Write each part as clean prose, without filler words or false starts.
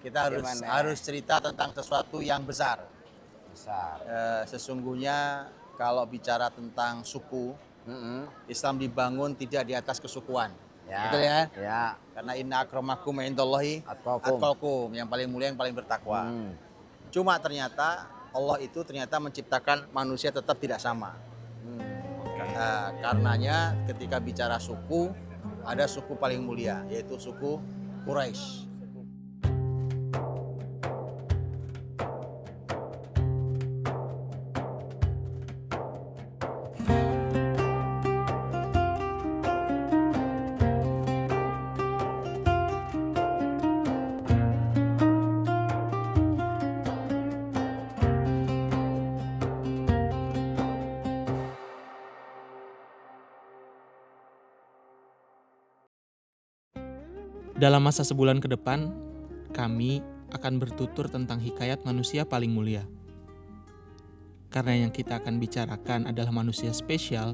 kita harus cerita tentang sesuatu yang besar. Besar. Sesungguhnya kalau bicara tentang suku, Islam dibangun tidak di atas kesukuan. Ya. Betul ya? Ya. Karena inna akramakum indallahi atqakum, yang paling mulia yang paling bertakwa. Cuma ternyata Allah itu ternyata menciptakan manusia tetap tidak sama. Karenanya ketika bicara suku, ada suku paling mulia, yaitu suku Quraisy. Dalam masa sebulan ke depan, kami akan bertutur tentang hikayat manusia paling mulia. Karena yang kita akan bicarakan adalah manusia spesial,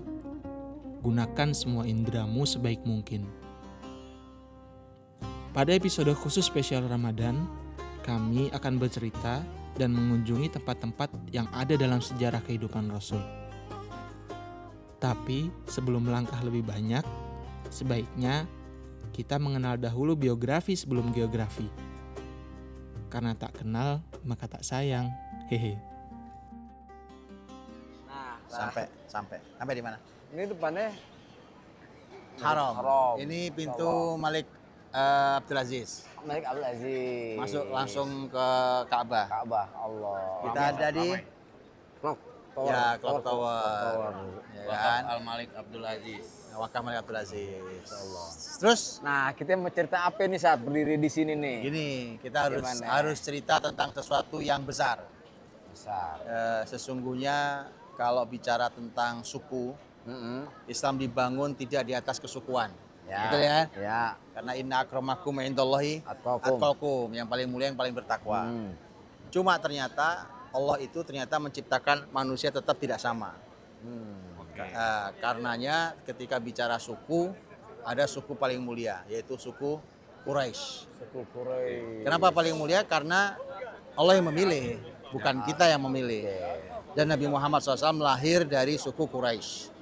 gunakan semua indramu sebaik mungkin. Pada episode khusus spesial Ramadan, kami akan bercerita dan mengunjungi tempat-tempat yang ada dalam sejarah kehidupan Rasul. Tapi sebelum melangkah lebih banyak, sebaiknya kita mengenal dahulu biografi sebelum geografi. Karena tak kenal, maka tak sayang. Hehe. Nah, sampai di mana? Ini depannya Haram. Haram. Ini pintu Malik Abdul Aziz. Malik Abdul Aziz. Masuk langsung ke Ka'bah. Ka'bah. Allah. Kita ada di Clock Tower. ya Clock Tower. Ya kan? Al Malik Abdul Aziz. Wakaf Malik Abdul Aziz. Terus Nah, kita mau cerita apa nih saat berdiri di sini nih? gini, kita harus cerita tentang sesuatu yang besar. Besar. Sesungguhnya kalau bicara tentang suku, Islam dibangun tidak di atas kesukuan. Ya. Betul ya? Ya. Karena inna akramakum indallahi atqakum, yang paling mulia yang paling bertakwa. Cuma ternyata Allah itu ternyata menciptakan manusia tetap tidak sama. Karenanya ketika bicara suku, ada suku paling mulia, yaitu suku Quraisy. Suku Quraisy. Kenapa paling mulia? Karena Allah yang memilih, bukan kita yang memilih. Dan Nabi Muhammad SAW lahir dari suku Quraisy.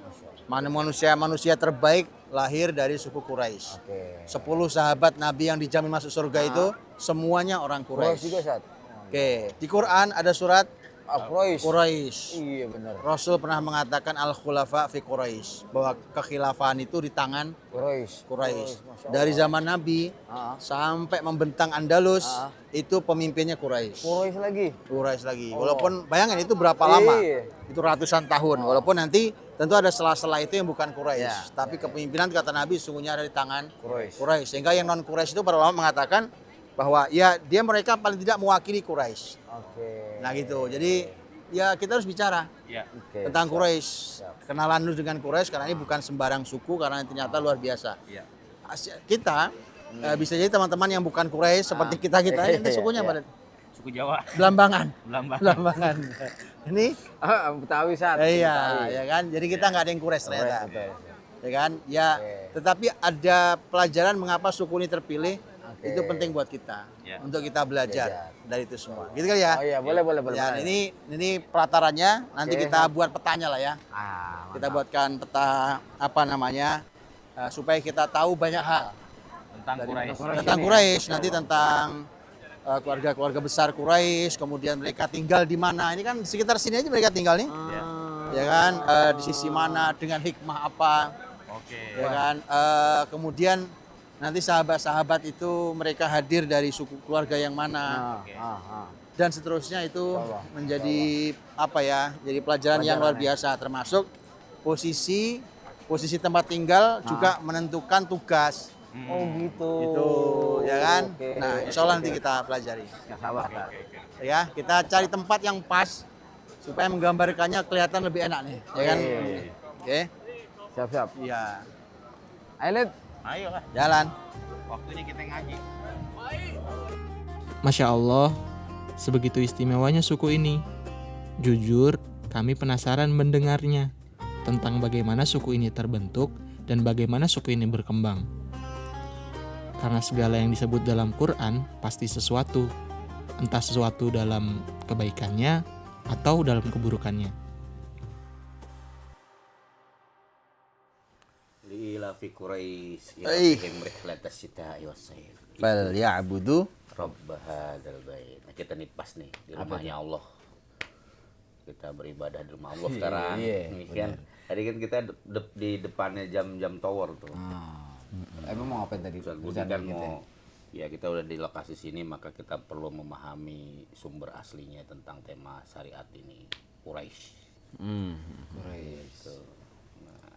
Manusia terbaik lahir dari suku Quraisy. 10 sahabat Nabi yang dijamin masuk surga itu semuanya orang Quraisy juga, Quraisy. Sat. Oke, di Quran ada surat Quraisy. Quraisy. Iya benar. Rasul pernah mengatakan al-khulafa fi Quraisy, bahwa kekhilafahan itu di tangan Quraisy. Quraisy. Masya Allah. Dari zaman Nabi sampai membentang Andalus itu pemimpinnya Quraisy. Quraisy lagi. Walaupun bayangin itu berapa lama? Iya. Itu ratusan tahun. Walaupun nanti tentu ada sela-sela itu yang bukan Quraisy, Ya, tapi kepemimpinan kata Nabi sungguhnya ada di tangan Quraisy. Quraisy. Sehingga yang non Quraisy itu para ulama mengatakan bahwa ya mereka paling tidak mewakili Quraisy. Oke. Nah gitu. Jadi ya kita harus bicara Ya. Oke. tentang Quraisy. Kenalan dulu dengan Quraisy karena ini bukan sembarang suku, karena ternyata luar biasa. Ya. Kita bisa jadi teman-teman yang bukan Quraisy seperti kita ini sukunya pada Suku Jawa. Belambangan. Belambangan. Ini Betawi, Sat. iya, ya kan. Jadi kita nggak ada yang Quraisy ternyata. Betul. Ya kan? Ya, tetapi ada pelajaran mengapa suku ini terpilih. Oke. Itu penting buat kita Ya. untuk kita belajar dari itu semua. Gitu kan ya? Oh iya, boleh. Ya, ini pelatarannya, nanti Oke. kita buat petanya lah ya. Kita Mantap. buatkan peta apa namanya supaya kita tahu banyak hal Tentang Quraisy. tentang Quraisy, nanti tentang keluarga-keluarga besar Quraisy, kemudian mereka tinggal di mana. Ini kan sekitar sini aja mereka tinggal nih. Ya kan, di sisi mana, dengan hikmah apa. Oke. Ya kan, kemudian nanti sahabat-sahabat itu mereka hadir dari suku keluarga yang mana. Dan seterusnya itu menjadi apa ya? Jadi pelajaran yang luar biasa, termasuk posisi tempat tinggal juga menentukan tugas. Oh gitu. Itu ya kan. Oke. Nah, insya Allah nanti kita pelajari. Sabar. Ya, kita cari tempat yang pas supaya menggambarkannya kelihatan lebih enak nih, ya kan? Oke. Siap. Iya. Ayo, Lid. Ayolah, Jalan. waktunya kita ngaji. Masya Allah, sebegitu istimewanya suku ini. Jujur, kami penasaran mendengarnya tentang bagaimana suku ini terbentuk dan bagaimana suku ini berkembang. Karena segala yang disebut dalam Quran pasti sesuatu, entah sesuatu dalam kebaikannya atau dalam keburukannya. Ila fi Quraisy Ih. ilahihim rihlatas syita'i was-sayf. Fal ya'budu. Rabb hadzal bait. Nah, kita nih pas nih di rumahnya Allah. Kita beribadah di rumah Allah sekarang. Ini kan. Tadi kan kita di depannya jam tower tuh. Emang mau ngapain tadi? Ustaz Budi kan mau ya kita udah di lokasi sini, maka kita perlu memahami sumber aslinya tentang tema syariat ini, Quraisy. Quraisy.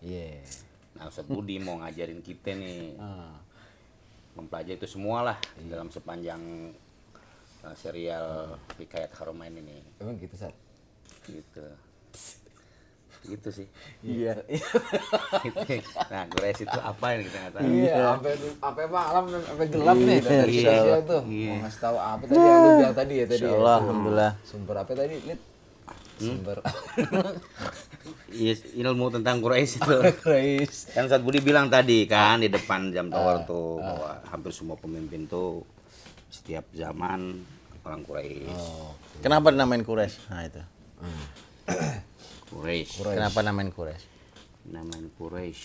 Iya. Nah, Ustaz Budi mau ngajarin kita nih mempelajari itu semua lah dalam sepanjang serial Hikayat Haramain ini. Emang gitu, Sat? Gitu sih. Iya. Nah, Quraisy itu apa yang kita nggak tahu. Iya, sampai malam sampai gelap nih dari Iya. Indonesia tuh. Mau ngasih tahu apa tadi yang lu bilang tadi ya tadi. Insyaallah, ya? alhamdulillah. Sumber apa tadi, Lid? Sumber Yes, ilmu tentang Quraisy itu. Quraisy. Kan Ustaz Budi bilang tadi kan di depan jam tower tuh bahwa hampir semua pemimpin tuh setiap zaman orang Quraisy. Kenapa dinamain Quraisy? Nah itu. Quraisy. Kenapa namain Quraisy? Namanya Quraisy.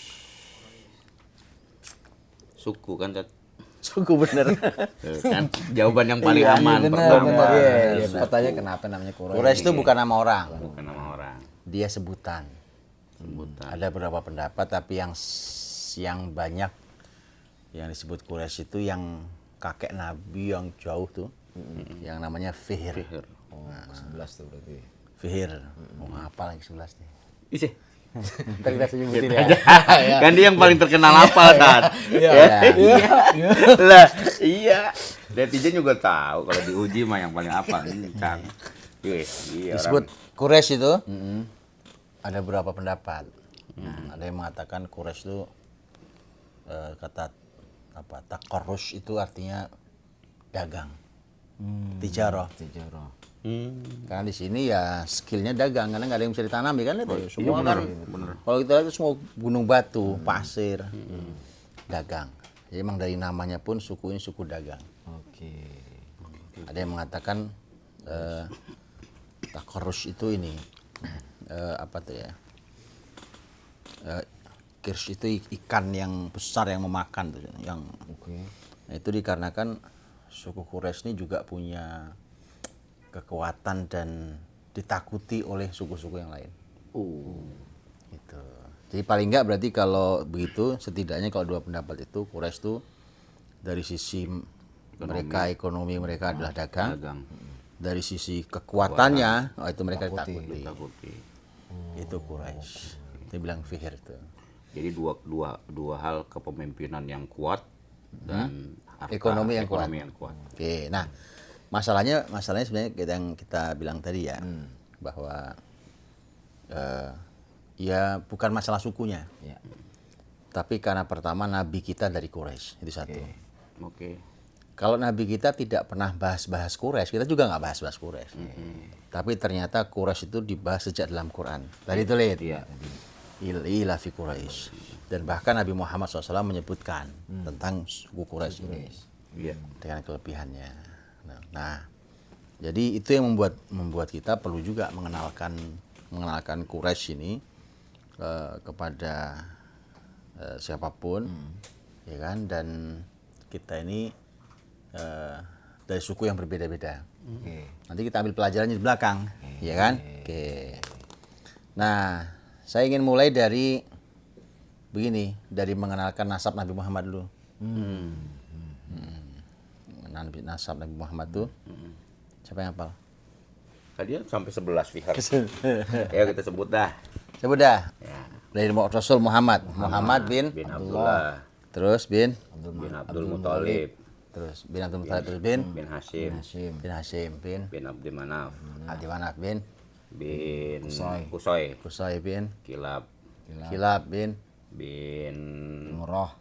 Suku kan Ustaz? Suku bener. Tuh, kan jawaban yang paling aman Bener, pertama. bener. Iya, pertanyaan kenapa namanya Quraisy? Quraisy itu bukan nama orang, Bukan nama orang. dia sebutan. Ada beberapa pendapat, tapi yang banyak yang disebut Quraisy itu yang kakek Nabi yang jauh tuh, yang namanya Fihr. Oh, 11 tuh berarti. Fihr. Mau apa lagi 11 nih? Isi. Ntar kita sebutin ya. Kan dia yang paling terkenal apa saat? Iya. Lah, iya. Netizen juga tahu kalau diuji mah yang paling apa kencang. Iya. Disebut Quraisy itu ada beberapa pendapat. Ada yang mengatakan Quraisy itu kata apa? Taqarrus itu artinya dagang. Tijarah. Karena di sini ya skillnya dagang, karena nggak ada yang bisa ditanami kan itu. Semua kan. Kalau kita lihat itu semua gunung batu, pasir, dagang. Jadi emang dari namanya pun suku ini suku dagang. Oke. Ada yang mengatakan Taqarrus itu ini apa tuh ya? Kirsh itu ikan yang besar yang memakan tuh, yang nah, itu dikarenakan suku Quraisy ini juga punya kekuatan dan ditakuti oleh suku-suku yang lain. Gitu. Jadi paling enggak berarti kalau begitu setidaknya kalau dua pendapat itu Quraisy itu dari sisi mereka ekonomi mereka adalah dagang. Dari sisi kekuatannya itu mereka ditakuti. Itu Quraisy. Dia bilang Fihr itu. Jadi dua hal kepemimpinan yang kuat dan harta, Ekonomi yang kuat. Oke, nah masalahnya sebenarnya yang kita bilang tadi ya bahwa ya bukan masalah sukunya, tapi karena pertama Nabi kita dari Quraisy itu satu. Oke. Kalau Nabi kita tidak pernah bahas Quraisy, kita juga nggak bahas Quraisy. Tapi ternyata Quraisy itu dibahas sejak dalam Quran. Tadi itu lihat. Ila fi Quraisy. Dan bahkan Nabi Muhammad SAW menyebutkan tentang suku Quraisy ini dengan kelebihannya. Nah, jadi itu yang membuat kita perlu juga mengenalkan Quraisy ini kepada siapapun, ya kan? Dan kita ini dari suku yang berbeda-beda. Nanti kita ambil pelajarannya di belakang, ya kan? Nah, saya ingin mulai dari begini, dari mengenalkan nasab Nabi Muhammad dulu. Nasab Nabi Muhammad tuh siapa yang hafal? Tadi sampai 11 pihak. Ya kita sebut dah. Sebut dah. Ya. Dari Rasul Muhammad bin Abdullah. Terus bin Abdul Muthalib. Terus bin Abdul Muthalib, terus bin Hashim bin Abdi Manaf. Abdi Manaf bin Qusay bin Kilab bin Murrah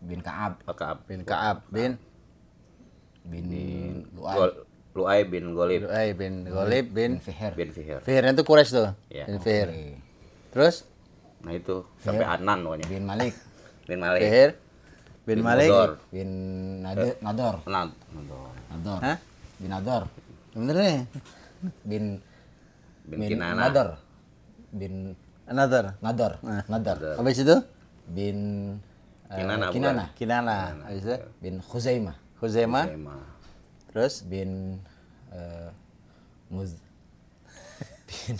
bin Ka'ab bin Lu'ay bin Ghalib bin Fihr. Fihr itu Quraisy tuh. Ya. Bin Fihr. Terus Nah itu sampai Adnan pokoknya. Bin Malik. Bin Malik. Fihir bin Malik. Mudor. Bin Nador. Mudor. Nador. Hah? Bin Nador. Bener nih. Bin Bin Kinana. Nador. Bin Another. Nador. Nah. Nador. Habis itu Bin Kinana, Kinana. Kinana. Habis itu Bin Khuzaimah. Khuzaimah. Tema. Terus Bin Muz bin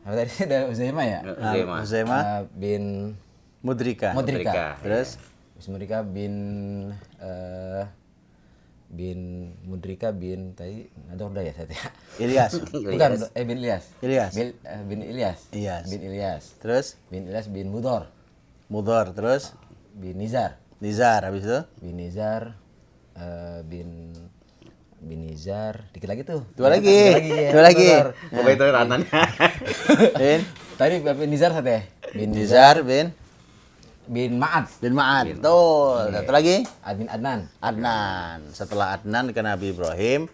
apa tadi ada Khuzaimah ya? Tema. Khuzaimah Bin Mudrika. Mudrika. Terus Mudrika bin bin Mudrika bin tadi ada udah ya saya. Ilyas. Bukan bin Ilyas. Ilyas. Bin Ilyas. Ilyas. Bin Ilyas. Terus Bin Ilyas bin Mudor. Mudor. Terus Bin Nizar. Nizar. Habis itu Bin Nizar bin Nizar dikit lagi tuh. dua lagi. Ya. Dua lagi. Mudor. Pokoknya itu rantannya. Bin Tadi bin Nizar satu ya? Bin Nizar bin Ma'ad. bin Ma'ad. Betul. Satu lagi Bin Adnan. Adnan. Setelah Adnan ke Nabi Ibrahim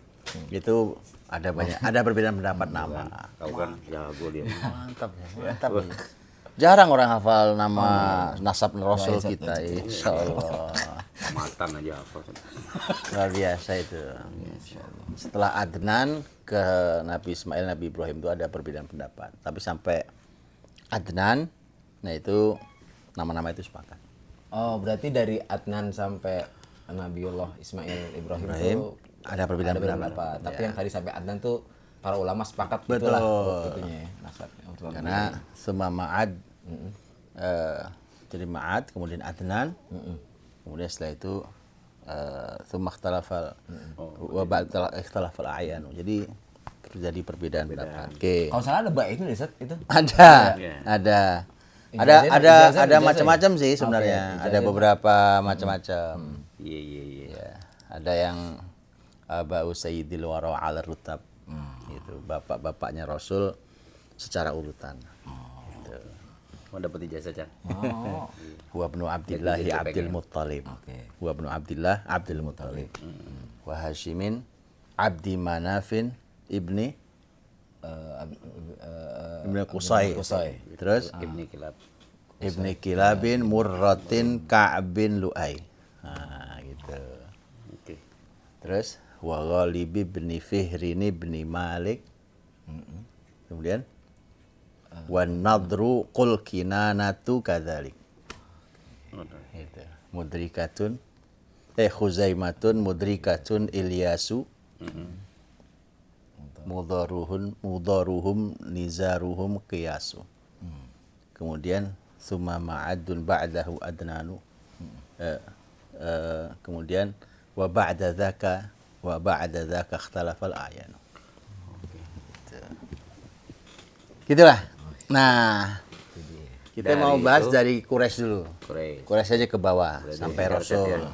itu ada banyak, ada perbedaan pendapat nama. Kau kan jago dia. Mantap ya, mantap. Jarang orang hafal nama nasab Rasul kita, insya Allah. Matan aja apa. Luar biasa itu. Setelah Adnan ke Nabi Ismail, Nabi Ibrahim itu ada perbedaan pendapat. Tapi sampai Adnan, nah itu nama-nama itu sepakat. Oh, berarti dari Adnan sampai Nabiullah Ismail Ibrahim itu Ada perbedaan pendapat. Tapi yang tadi sampai Adnan tuh para ulama sepakat Betul. gitulah itunya ya, nasabnya. Karena semua Ma'ad, jadi Ma'ad, kemudian Adnan, kemudian setelah itu semua ikhtilafal a'yan. Jadi terjadi perbedaan pendapat. Oke. Kalau salah ada baik itu Ustaz itu. Ada, Iya. ada Ijazah. macam-macam sih sebenarnya. Oke, Ada ijazah. beberapa macam-macam. Iya. Ya, ada yang Aba'u Sayyidil Wara 'ala rutab. Gitu, bapak-bapaknya Rasul secara urutan. Gitu. Mau dapat ijazah, Cang. Oh. Huwa ibnu Abdillah Jadi Abdul pengen. Muttalib. Oke. Huwa ibnu Abdillah Abdul Muttalib. Wa Hashimin Abdi Manafin ibni ibni Qusay. Qusay. Terus Ibni Kilab. ibni Kilabin Murratin Ka'bin Lu'ay. Nah, gitu. Oke. Terus wa Ghalib ibni Fihrin ibni Malik. Kemudian wa Nadru qul Kinanatu kadzalik. Gitu. Mudrikatun Khuzaimatun mudrikatun Ilyasu. Mudaruhum nizaruhum qiyasu. Kemudian summa ma'adun ba'dahu adnanu. Kemudian wa ba'da dzaka ikhtalafal a'yan. Gitulah. Nah, kita mau bahas dari Quraisy dulu. Quraisy aja ke bawah sampai Fihir Rasul. ya.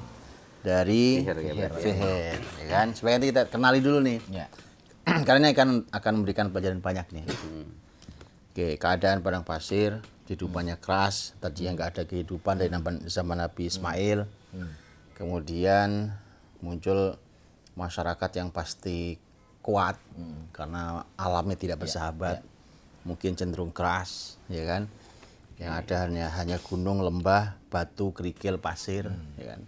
Dari Fihir ya, berarti. Fihir, ya kan? Supaya nanti kita kenali dulu nih. Ya. Karena ini akan memberikan pelajaran banyak nih. Oke, keadaan padang pasir, kehidupannya keras, tadinya nggak ada kehidupan dari zaman Nabi Ismail. Kemudian muncul masyarakat yang pasti kuat karena alamnya tidak bersahabat. Mungkin cenderung keras, ya kan? Yang ada hanya gunung, lembah, batu, kerikil, pasir, ya kan?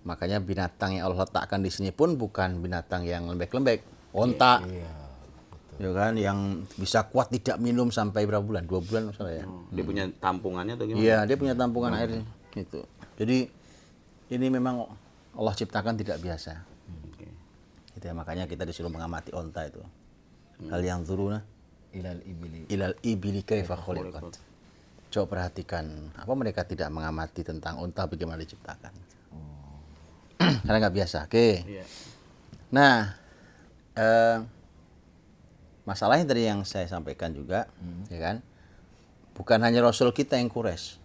Makanya binatang yang Allah letakkan di sini pun bukan binatang yang lembek-lembek, onta, ya kan? Yang bisa kuat tidak minum sampai berapa bulan? 2 bulan misalnya ya. Dia punya tampungannya atau gimana? Iya, dia punya tampungan air gitu. Jadi ini memang Allah ciptakan tidak biasa. Oke. Gitu ya, makanya kita disuruh mengamati onta itu. Hal yang turuna ilal ibili kaifa khuliqat. Coba perhatikan, apa mereka tidak mengamati tentang unta bagaimana diciptakan. Karena nggak biasa. Oke. Iya. Nah, masalahnya tadi yang saya sampaikan juga, ya kan? Bukan hanya Rasul kita yang Quraisy.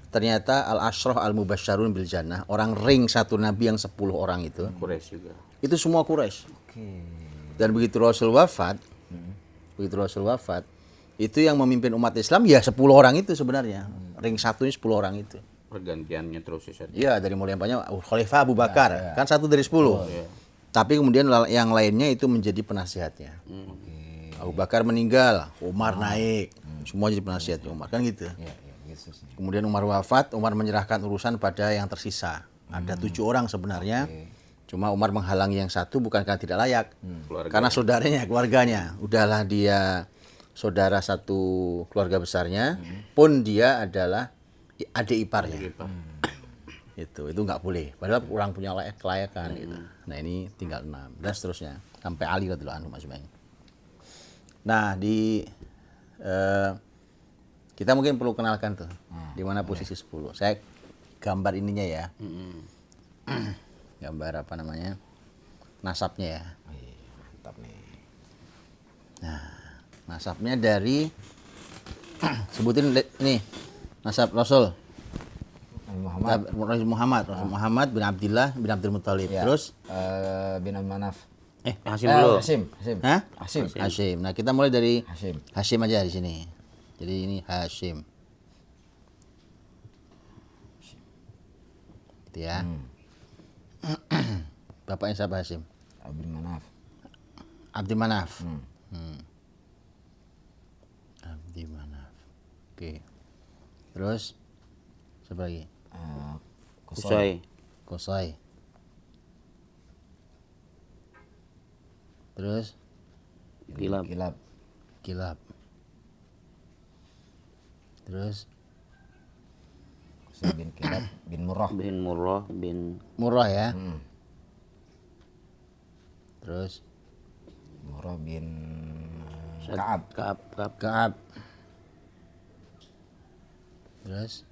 Ternyata al-ashrah al-mubasysyarun bil jannah, orang ring satu nabi yang 10 orang itu, Quraisy juga. itu semua Quraisy. Dan begitu Rasul wafat, itu yang memimpin umat Islam ya 10 orang itu sebenarnya. Ring satunya 10 orang itu. Pergantiannya terus ya. Iya, dari mulai yang banyak Khalifah Abu Bakar, kan 1 dari 10. Tapi kemudian yang lainnya itu menjadi penasihatnya. Abu Bakar meninggal, Umar naik, semua jadi penasihatnya Umar, kan gitu. Kemudian Umar wafat, Umar menyerahkan urusan pada yang tersisa. Ada 7 orang sebenarnya. Cuma Umar menghalangi yang satu bukan karena tidak layak. Karena saudaranya, keluarganya. Udahlah dia saudara satu keluarga besarnya, pun dia adalah adik iparnya. Itu nggak boleh. Padahal orang punya kelayakan. Gitu. Nah ini tinggal 6 dan seterusnya sampai Ali radhiyallahu anhu masih banyak. Nah kita mungkin perlu kenalkan tuh di mana posisi 10. Saya gambar ininya ya. Gambar apa namanya? Nasabnya ya. Mantap nih. Nah, nasabnya dari sebutin ini nasab Rasul Muhammad bin Abdullah bin Abdul Muthalib. Ya. Terus bin Manaf. Hashim dulu. Hashim. Hah? Hashim. Nah, kita mulai dari Hashim. Hashim aja di sini. Jadi ini Hashim. Gitu ya. Bapaknya siapa Hashim? Bin Manaf. Abdi Manaf. Abdi Manaf. Oke. Terus siapa lagi? Kusai. Qusay. Terus Kilab. Kilab. Terus Qusay bin Kilab bin Murrah. Bin Murrah bin Murrah ya. Terus Murrah bin Ka'ab. Ka'ab. Terus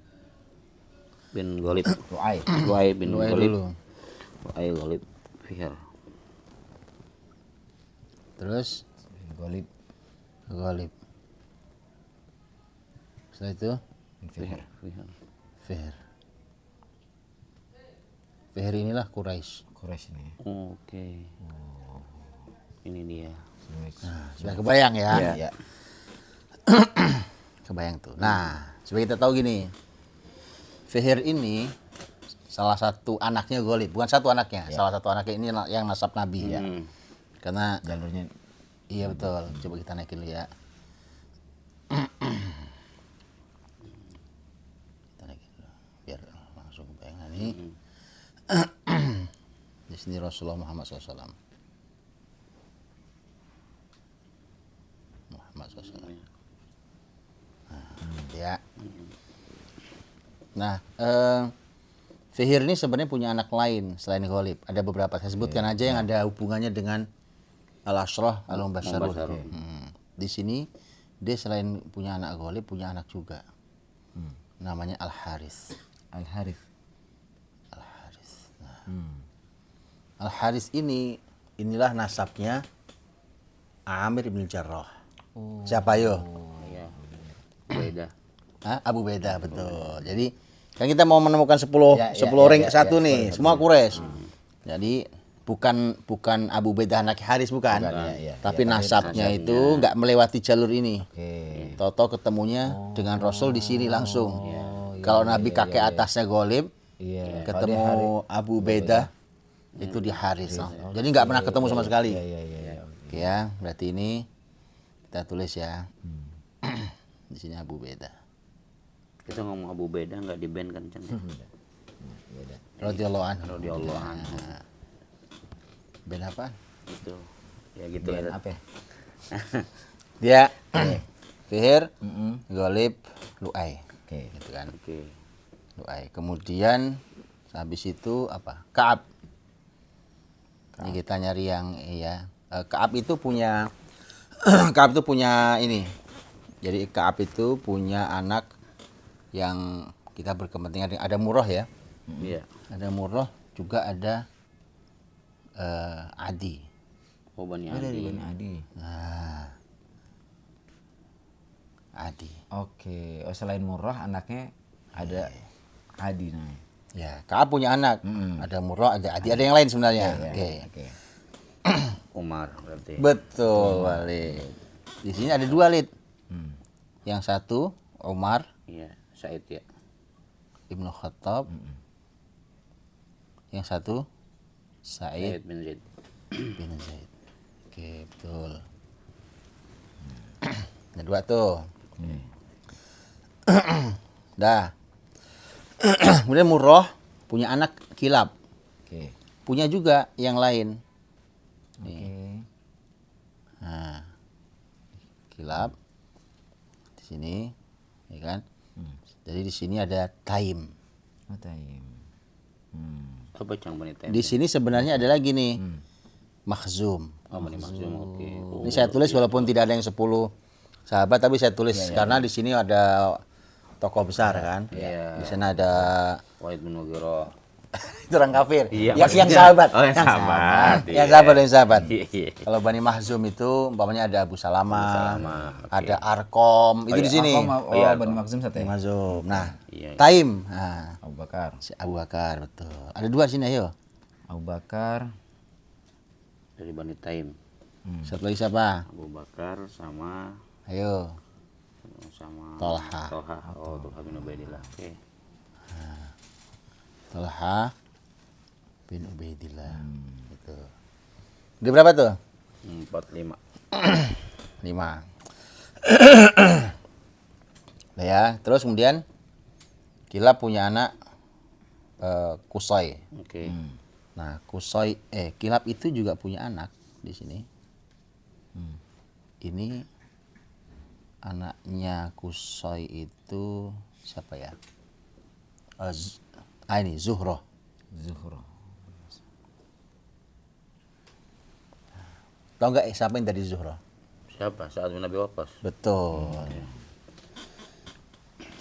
Bin Ghalib. Lu'ay. Lu'ay bin Lu'ay Ghalib. dulu. Lu'ay Ghalib. Fihr. Terus Bin Ghalib. Ghalib. Setelah itu Bin Fihr. Fihr. Fihr inilah Quraisy. Quraisy ini. Oke. Ini dia. Sudah kebayang ya? Iya. Kebayang tuh. Nah, supaya kita tahu gini. Fihr ini salah satu anaknya Ghalib, bukan satu anaknya, salah satu anaknya ini yang nasab Nabi ya. Karena Jalurnya iya betul. Coba kita naikin dulu ya. Kita naikin dulu biar langsung kebayang ini. Di sini Rasulullah Muhammad SAW. Muhammad SAW. Nah, ya. Nah, Fihr ini sebenarnya punya anak lain selain Ghalib. Ada beberapa. Saya sebutkan aja yang ada hubungannya dengan Al-Ashrah Al-Mubasysyarun. Di sini dia selain punya anak Ghalib, punya anak juga. Namanya Al-Harits. Al-Harits. Al-Harits. Nah. Al-Harits inilah nasabnya Amir bin Jarrah. Siapa yo? Iya. Beda. Abu Beda, betul. Jadi kan kita mau menemukan 10 ring satu nih, semua Quraisy. Jadi bukan Abu Beda anak Haris bukan. Tapi nasabnya itu nggak melewati jalur ini. Toto ketemunya dengan Rasul di sini langsung. Kalau Nabi kakek atasnya Ghalib, ketemu Abu Beda itu di Haris. Jadi nggak pernah ketemu sama sekali. Oke ya, berarti ini kita tulis ya. Di sini Abu Beda. Kita ngomong Abu Beda nggak di band kan Cen? Radhiyallahu anhu. Radhiyallahu anhu. Band apa? Gitu. Ya gitu ya. Apa? Dia Fihr, Ghalib, Lu'ay. Oke. Gitu kan. Oke. Lu'ay. Kemudian habis itu apa? Ka'ab. Ini kita nyari yang Ka'ab itu punya Ka'ab itu punya ini. Jadi Ka'ab itu punya anak yang kita berkepentingan. Ada Murrah ya. Iya. Ada Murrah, juga ada Adi. Oh, Bani Dari Adi. Bani Adi. Adi. Oke. Oh, selain Murrah anaknya ada Adi namanya. Ya, Ka'ab punya anak. Ada Murrah, ada Adi, ada yang lain sebenarnya. Oke. Umar berarti. Betul, Walid. Di sini ada 2 lid. Yang satu Umar Iya, Said ya. Ibnu Khattab. Yang satu Sa'id Said bin Zaid. bin Zaid. Oke, betul. Ada 2 tuh. Dah. Kemudian Murrah punya anak Kilab. Oke. Punya juga yang lain. Oke. Nah, Kilab di sini, ya kan? Jadi di sini ada Taim. Oh, Taim. Apa Cang Bani Taim? Di sini sebenarnya ada lagi nih, Makhzum. Oh, Bani Makhzum. Oke. Oh, Ini saya tulis walaupun tidak ada yang 10 sahabat, tapi saya tulis karena di sini ada tokoh besar kan. Iya. Di sana ada Walid bin Mughirah. itu orang kafir. Iya, yang maksudnya- sahabat. Oh, yang sahabat. Yang sahabat, yang sahabat. Iya, iya. Kalau Bani Mahzum itu umpamanya ada Abu Salamah, Salamah, oke. ada Arkom, itu di sini. Oh, Iya, Bani Makhzum satu ya? Mahzum. Nah, Iya. Taim. Nah, Abu Bakar. si Abu Bakar, betul. Ada dua sini, ayo. Abu Bakar. Dari Bani Taim. Satu lagi siapa? Abu Bakar sama Ayo. Tolha. Tolha. Oh, Tolha bin Ubaidillah. Oke. Tolha bin Ubaidillah. Gitu. Udah berapa tuh? 45. 5. Nah ya, terus kemudian Kilab punya anak Kusai. Oke. Nah, Kilab itu juga punya anak di sini. Ini anaknya Kusai itu siapa ya? Ini Zuhroh. Zuhroh. Tahu nggak siapa yang tadi Zuhroh? Siapa? Sa'ad bin Abi Waqqas. Betul.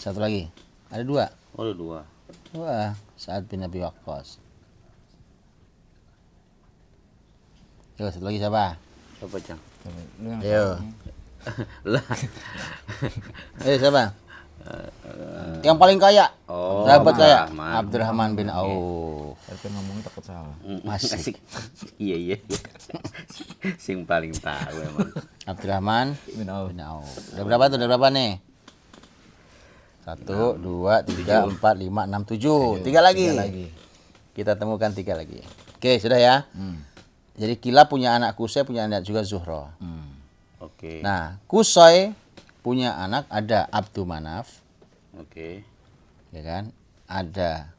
Satu lagi. Ada dua. Oh, ada 2. Wah, Sa'ad bin Abi Waqqas. Yo, satu lagi siapa? Siapa, Cang? Ayo. Lah. Ayo siapa? Yang paling kaya. Oh, Sahabat kaya. Abdurrahman. Abdurrahman bin Auf. Tapi ngomongnya takut salah. Masih. Iya, iya. Sing paling tahu emang. Abdurrahman Bin Auf. bin Auf. Udah berapa tuh? Udah berapa nih? 1, 2, 3, 4, 5, 6, 7. 3 lagi. 3 lagi. Kita temukan 3 lagi. Oke, sudah ya. Jadi Kilab punya anak Kusai, punya anak juga Zuhroh. Oke. Nah, Kusai punya anak ada Abdu Manaf, Oke. ya kan? Ada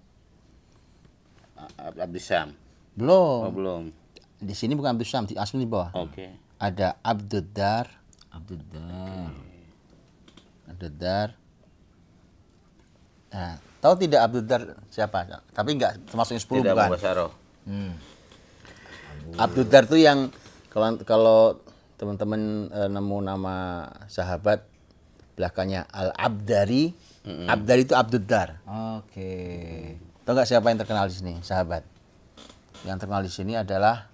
Abdus Syam. belum. Oh, belum. Di sini bukan Abdus Syam, di asli di bawah. Oke. Ada Abdud Dar, Abdullah. Abdud Dar. Nah, tahu tidak Abdud Dar siapa? Tapi enggak termasuk yang 10 Tidak bukan. Abu Basaroh. Abdud Dar itu yang kalau teman-teman nemu nama sahabat belakangnya Al-Abdari. Abdari itu Abdud Dar. Oke. Tahu nggak siapa yang terkenal di sini, sahabat? Yang terkenal di sini adalah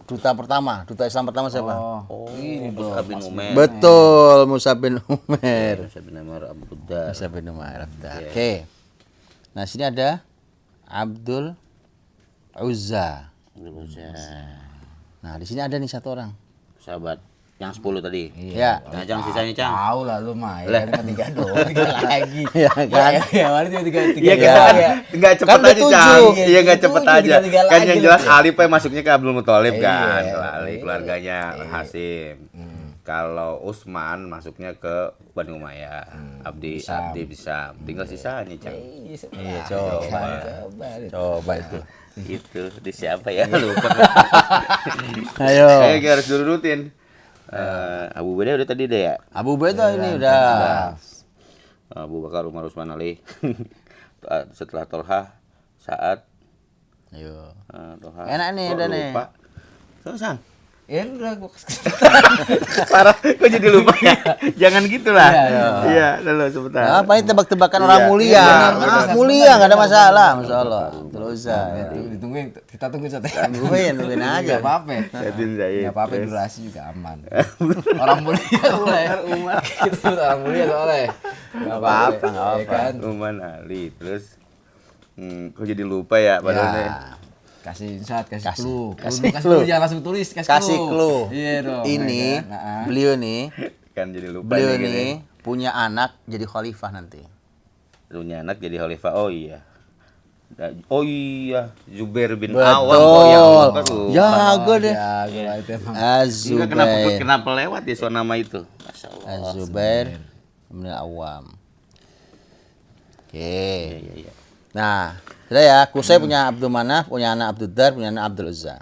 duta Islam pertama siapa? Oh, Mus'ab bin Umair. Betul, Mus'ab bin Umair. Mus'ab bin Umair Abu Dar. Mus'ab bin Umair. Oke. Nah, sini ada Abdul Uzza. Nah, di sini ada nih satu orang. Sahabat yang 10 tadi. Ya. Nah, Cang sisanya, Cang. Tahu lah lu mah. Ya kan 3 doang, 3 lagi. Ya kan? Ya, mari 3 Iya, enggak cepet Kan udah aja, 7. Cang. Iya, Iya, enggak 7, cepet aja. tiga Kan lagi yang lu. jelas Ali Pak masuknya ke Abdul Muthalib kan. Iya, Ali keluarganya Hasim. Kalau Utsman masuknya ke Bani Umayyah. Abdi bisa. Tinggal sisanya, Cang. Iya, coba. Coba itu. Gitu. Di siapa ya? Lupa. Ayo. Saya harus diurutin. Abu Ubaidah udah tadi deh ya. Abu Ubaidah ini udah. Abu Bakar, Umar, Utsman, Ali. Setelah Tolha, Sa'ad. Ayo. Tolha. Enak nih, Kok udah nih. lupa? Sang. Ya udah gua Parah, kok jadi lupa ya? Jangan gitulah. Iya, dulu sebentar. Apa ini tebak-tebakan orang mulia? Iya, Mulia nggak ada masalah, masya Allah. Terus ditungguin, kita tungguin satu. tungguin aja. Enggak apa-apa. Edwin Zaid. Enggak apa-apa, durasi juga aman. Orang mulia soalnya. Kita sebut orang mulia soalnya. Enggak apa-apa, nggak ya apa-apa. kan? Uman Ali, terus kok jadi lupa ya padahal. Ya. Kasih insight, kasih clue. Kasih Kasih clue. clue, jangan langsung tulis, Kasih clue. Iya dong. Ini ya kan? beliau nih, Kan jadi lupa beliau nih, nih punya anak jadi khalifah nanti. punya anak jadi khalifah. Oh iya. Zubair bin Betul. Awam kok yang lupa tuh. Ya, gue deh. Ya, gua itu emang. Enggak Az-Zubair. kenapa lewat ya so nama itu. Masya Allah. Az-Zubair bin Awam. Iya. Nah, sudah ya, Qusay punya Abdul Manaf, punya anak Abdul Dar, punya anak Abdul Uzza.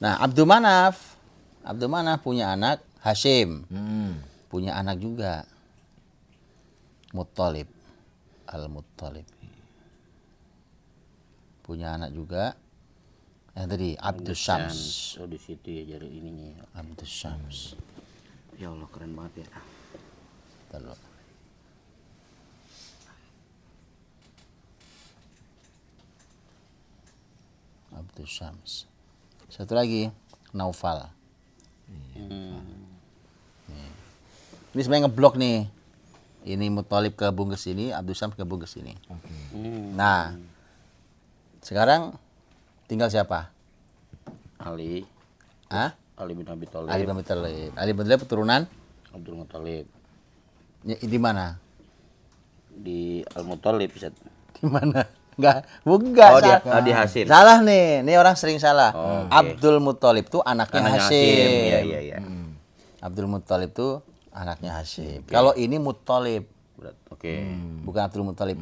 Nah, Abdul Manaf punya anak Hashim. Punya anak juga Muttalib. Al-Muttalib. Punya anak juga yang tadi Abdus Syams. Oh, di situ ya jari ininya. Abdus Syams. Ya Allah, keren banget ya. Telur. Abdus Syams. Satu lagi Naufal. Ini sebenarnya ngeblok nih. Ini Muttalib gabung ke sini, Abdus Syams gabung ke sini. Nah, sekarang tinggal siapa? Ali. Hah? Ali bin Abi Thalib. Ali bin Abi Thalib. Ali bin Abi Thalib keturunan Abdul Muthalib. di mana? Di Al-Muthalib, Ustaz. Di mana? Enggak. Oh, salah. di Hashim. Salah nih. Ini orang sering salah. Oh, oke. Abdul Muthalib tuh anaknya Hashim. Iya. Abdul Muthalib tuh anaknya Hashim. Kalau ini Muttalib, Oke. bukan Abdul Muthalib.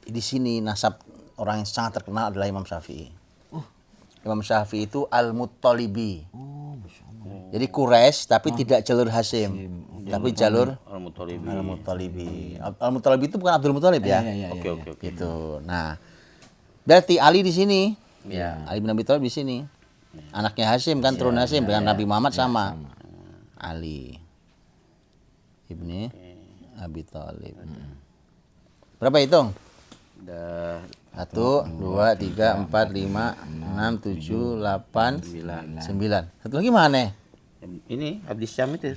Di sini nasab orang yang sangat terkenal adalah Imam Syafi'i. Imam Syafi'i itu Al-Muttalibi. Jadi Quraisy tapi tidak jalur Hashim, tapi jalur Al-Muthalib. Al-Muttalibi. Al-Muttalibi itu bukan Abdul Muthalib ya? Oke. Gitu. Nah, berarti Ali di sini. Iya. Ali bin Abi Thalib di sini. Anaknya Hashim kan, turun Hashim dengan Nabi Muhammad sama. Ali ibni Abi Thalib. Berapa hitung? Udah 1, 2, 3, 4, 5, 6, 7, 8, 9. Satu lagi mana? ini Abdi Syam itu.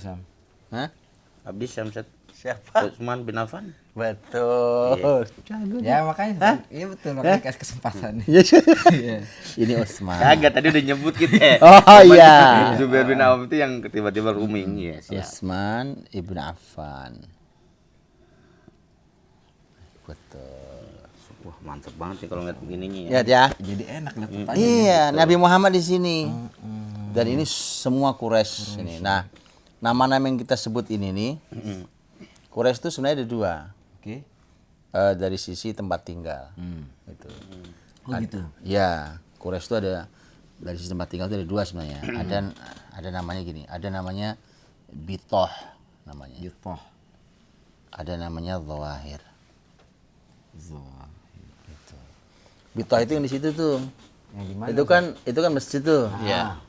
Hah? Abdi Syam, Ustaz. Siapa? Utsman bin Affan. Betul. Ya makanya. Iya betul, makanya kasih kesempatan. Ini Utsman. Kagak, tadi udah nyebut kita. Oh iya. Zubair bin Awam itu yang tiba-tiba rooming. Iya, siap. Utsman ibn Affan. Betul. Wah, mantep banget ya kalau ngeliat begininya ya. Lihat ya. Jadi enak lihat petanya. Iya, Nabi Muhammad di sini. Dan ini semua Quraisy ini. Nah, nama-nama yang kita sebut ini nih, Quraisy itu sebenarnya ada dua. Oke. Dari sisi tempat tinggal. Gitu. Oh gitu. Ya, Quraisy itu ada dari sisi tempat tinggal itu ada dua sebenarnya. Ada namanya gini, ada namanya Bitoh namanya. Gitu. Ada namanya Zawahir. Zoa. Bitoh itu yang di situ tuh. Yang gimana? Itu kan masjid tuh. Iya.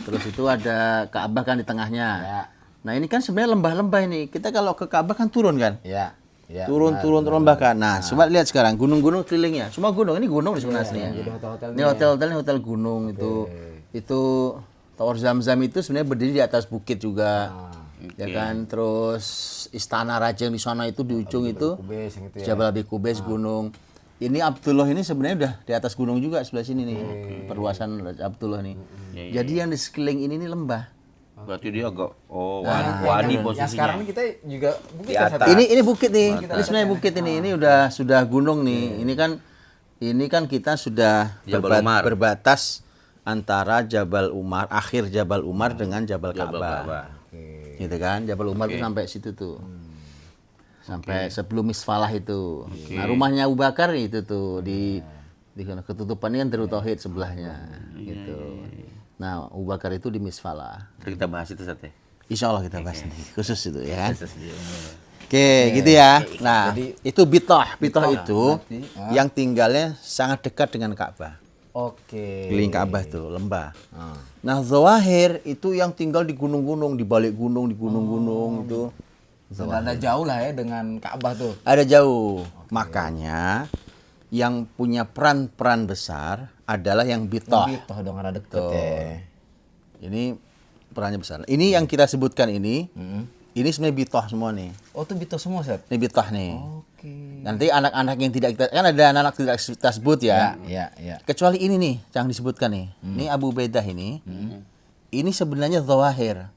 Terus itu ada Ka'bah kan di tengahnya. Ya. Nah, ini kan sebenarnya lembah-lembah ini. Kita kalau ke Ka'bah kan turun kan? Ya. Ya. Turun lembah kan. Nah, coba lihat sekarang gunung-gunung kelilingnya. Semua gunung, ini gunung di sebelah sini. Jadi hotel-hotel Ini hotel-hotel, ini hotel gunung itu. Itu Tower Zam-Zam itu sebenarnya berdiri di atas bukit juga. Ya kan, terus istana raja yang di sana itu di ujung itu Kubes yang itu ya. Jabal Abi Qubais gunung. Ini Abdullah ini sebenarnya udah di atas gunung juga sebelah sini nih. Perluasan Abdullah nih. Jadi yang di sekeliling ini nih lembah. Berarti dia agak wadi Yang posisinya. sekarang ini kita juga bukit Di kan atas. satu. Ini bukit nih. Ini sebenarnya bukit ini. Ini sudah gunung nih. Ini kan kita sudah Jabal Umar. berbatas antara Jabal Umar, akhir Jabal Umar dengan Jabal Ka'bah. Ka'bah. Gitu kan? Jabal Umar itu sampai situ tuh. Sampai sebelum Misfalah itu. Nah, rumahnya Abu Bakar itu tuh di ketutupannya kan Darut Tauhid sebelahnya gitu. Nah, Abu Bakar itu di Misfalah. Terus kita bahas itu, Ustaz ya. Insya Allah kita bahas nanti khusus itu ya kan. Oke, gitu ya. Nah, itu Bitoh itu yang tinggalnya sangat dekat dengan Ka'bah. Oke. Keliling Ka'bah tuh, lembah. Nah, Zawahir itu yang tinggal di gunung-gunung, di balik gunung, di gunung-gunung itu. Ada jauh lah ya dengan Ka'bah tuh. Ada jauh. Makanya yang punya peran besar adalah yang Bitoh. Gitu dong, ada deket Tuh. ya. Ini perannya besar. Ini yang kita sebutkan ini sebenarnya Bitoh semua nih. Oh, itu Bito semua, Set. Ini Bitoh nih. Oke. Nanti anak-anak yang tidak kita kan ada anak-anak tidak kita sebut ya. Ya. Kecuali ini nih yang disebutkan nih. Ini Abu Ubaidah ini. Ini sebenarnya Zawahir.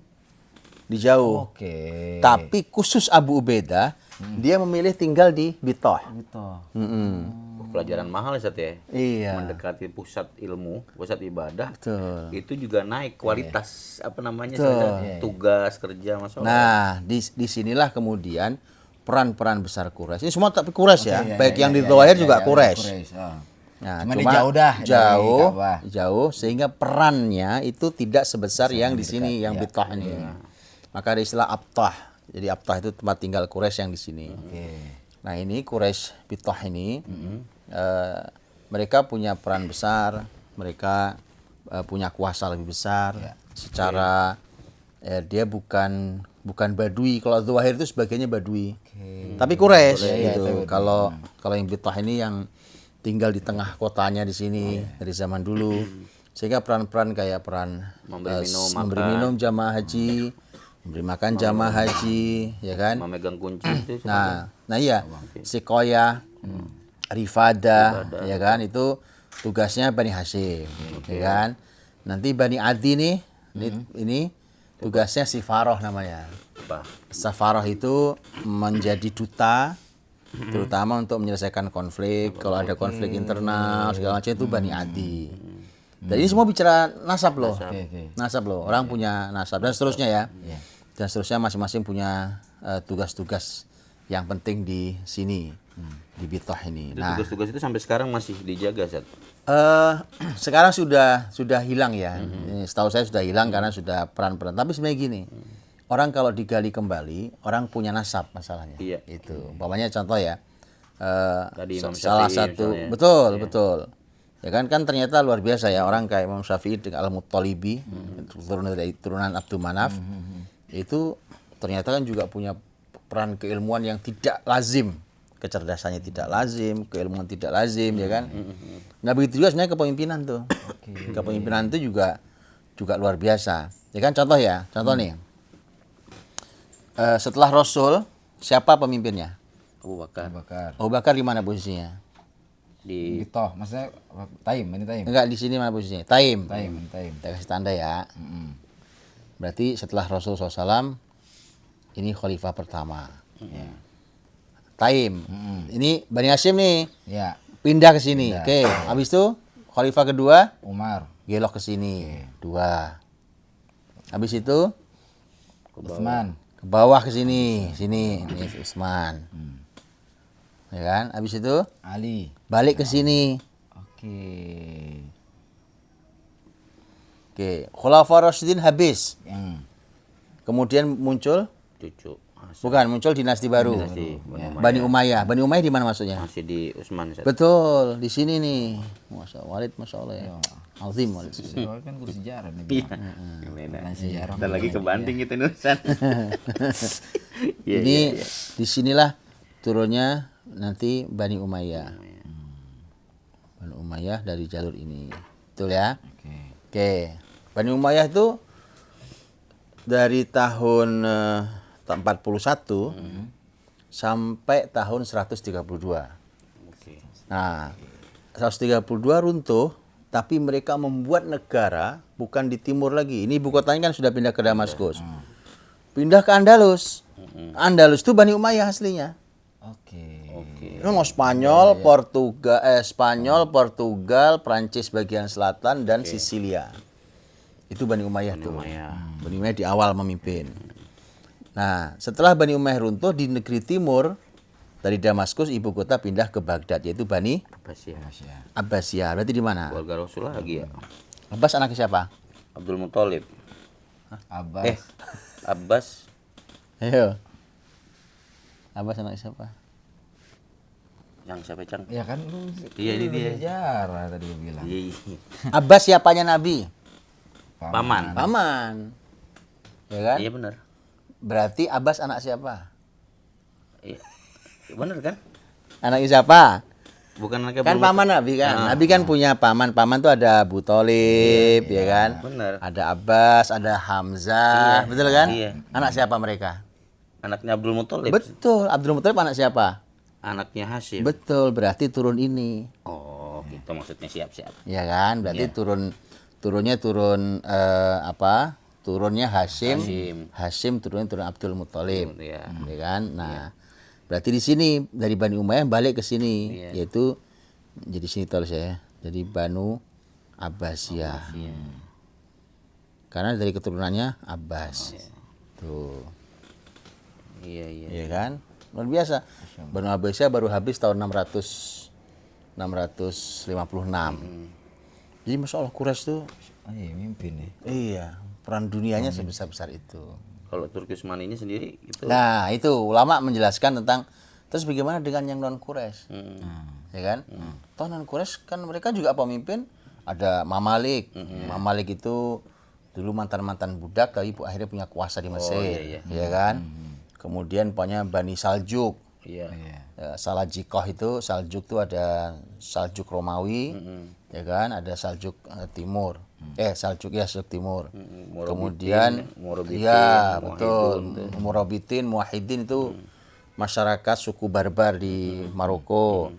Di jauh. Oke. Tapi khusus Abu Ubaidah dia memilih tinggal di Bitoh. Bito. Pelajaran mahal ya, Ustaz ya. Iya. Mendekati pusat ilmu, pusat ibadah. Betul. Itu juga naik kualitas apa namanya Betul. Ustaz, tugas kerja masuk. Nah, di sinilah kemudian peran-peran besar Quraisy. Ini semua tapi Quraisy ya, baik yang di Dhawahir juga Quraisy. Nah, Cuma cuma jauh dah dari Ka'bah. jauh sehingga perannya itu tidak sebesar yang di sini, yang Bittah ini. Maka ada istilah Abtah. Jadi Abtah itu tempat tinggal Quraisy yang di sini. Nah, ini Quraisy Bittah ini mereka punya peran besar, mereka punya kuasa lebih besar secara dia bukan Badui. Kalau Dhawahir itu sebagainya Badui. Tapi Quraisy gitu. Kalau yang Bittah ini yang tinggal di tengah kotanya di sini dari zaman dulu. Sehingga peran-peran kayak peran memberi minum jamaah haji, memberi makan jamaah haji, ya kan? Memegang kunci itu. Nah iya, Sikoya, Rifada, ya kan? Itu tugasnya Bani Hashim, ya kan? Nanti Bani Adi nih, ini tugasnya Sifaroh namanya. Safaroh itu menjadi duta, terutama untuk menyelesaikan konflik. Kalau ada konflik internal segala macam itu Bani Adi. Dan ini semua bicara nasab loh, nasab loh. Orang punya nasab dan seterusnya ya. Dan seterusnya masing-masing punya tugas-tugas yang penting di sini, di Bittah ini. Nah, tugas-tugas itu sampai sekarang masih dijaga, Zat? Sekarang sudah hilang ya. Setahu saya sudah hilang karena sudah peran-peran. Tapi sebenarnya gini, orang kalau digali kembali, orang punya nasab masalahnya. Iya. Itu. Umpamanya contoh ya, Tadi Imam salah Syafi'i satu, misalnya. betul. Ya kan ternyata luar biasa ya orang kayak Imam Syafi'i dengan Al-Muttalibi, turunan Abdul Manaf, itu ternyata kan juga punya peran keilmuan yang tidak lazim. Kecerdasannya tidak lazim, keilmuan tidak lazim, ya kan? Nah begitu juga sebenarnya kepemimpinan tuh. Kepemimpinan itu juga luar biasa. Ya kan contoh nih. Setelah Rasul, siapa pemimpinnya? Abu Bakar. Abu Bakar di mana posisinya? Di Bittah, maksudnya Taim, ini Taim. Enggak, di sini mana posisinya? Taim. Taim. Kita kasih tanda ya. Berarti setelah Rasul SAW, ini khalifah pertama. Taim. Ini Bani Hashim nih. Ya, Pindah ke sini. Oke, habis itu khalifah kedua Umar, gelok ke sini. 2. Habis itu Utsman, ke bawah ke sini. Ini Utsman. Ya kan? Habis itu Ali. balik ke sini. Oke, Khulafaur Rasyidin habis. Kemudian muncul cucu. muncul dinasti baru. Dinasti Bani Umayyah. Bani Umayyah di mana maksudnya? Masih di Utsman, Zat. Betul, di sini nih. Masya Allah ya. Azim Walid. Soalnya kan guru sejarah nih. Sejarah. Dan lagi kebanting gitu nulisan. Ini disinilah turunnya nanti Bani Umayyah. Bani Umayyah dari jalur ini. Betul ya? Oke. Bani Umayyah itu dari tahun 41 sampai tahun 132. Nah, 132 runtuh, tapi mereka membuat negara bukan di timur lagi. Ini ibu kotanya kan sudah pindah ke Damaskus. Pindah ke Andalus. Andalus itu Bani Umayyah aslinya. Itu mau Spanyol, Portugal, Prancis bagian selatan dan Sisilia. Itu Bani Umayyah tuh. Bani Umayyah di awal memimpin. Nah, setelah Bani Umayyah runtuh di negeri timur, dari Damaskus ibu kota pindah ke Baghdad, yaitu Bani Abbasiyah. Berarti di mana? Keluarga Rasul lagi ya. Abbas anaknya siapa? Abdul Muthalib. Abbas. Ayo. Abbas anaknya siapa? Yang siapa, Cang? Ya kan lu. Iya, ini dia. Sejarah tadi lu bilang. Iya. Abbas siapanya Nabi? Paman. Ya kan? Iya benar. Berarti Abbas anak siapa? Iya. Benar kan? Anaknya siapa? Bukan anaknya Kan paman Nabi kan. Nabi kan punya paman. Paman tuh ada Abu Thalib, ya kan? Benar. Ada Abbas, ada Hamzah, betul kan? Iya. Anak siapa mereka? Anaknya Abdul Muthalib. Betul. Abdul Muthalib anak siapa? Anaknya Hashim. Betul. Berarti turun ini. Oh, gitu maksudnya siap-siap. Ya kan? Berarti turunnya turunnya Hashim. Hashim turun Abdul Muthalib. Iya. Ya kan? Nah, berarti di sini dari Bani Umayyah balik ke sini, yaitu jadi sini tulis ya. Jadi Banu Abbasiyah. Karena dari keturunannya Abbas. Tuh. Iya. Ya kan? luar biasa. Banu Abbasiyah baru habis tahun 656. Jadi Masya Allah Quraisy itu mimpin nih. iya, peran dunianya sebesar-besar itu. Kalau Turki Utsmani ini sendiri itu Nah, itu ulama menjelaskan tentang terus bagaimana dengan yang non Quraisy. Ya kan? Toh non Quraisy kan mereka juga pemimpin, ada Mamalik. Mamalik itu dulu mantan-mantan budak tapi akhirnya punya kuasa di Mesir, ya kan? Kemudian punya Bani Saljuk. iya. Salajikoh itu, Saljuk itu ada Saljuk Romawi, ya kan? Ada Saljuk Timur. Saljuk Timur. Kemudian iya, betul. Murabitin, Muwahhidin itu masyarakat suku Barbar di Maroko.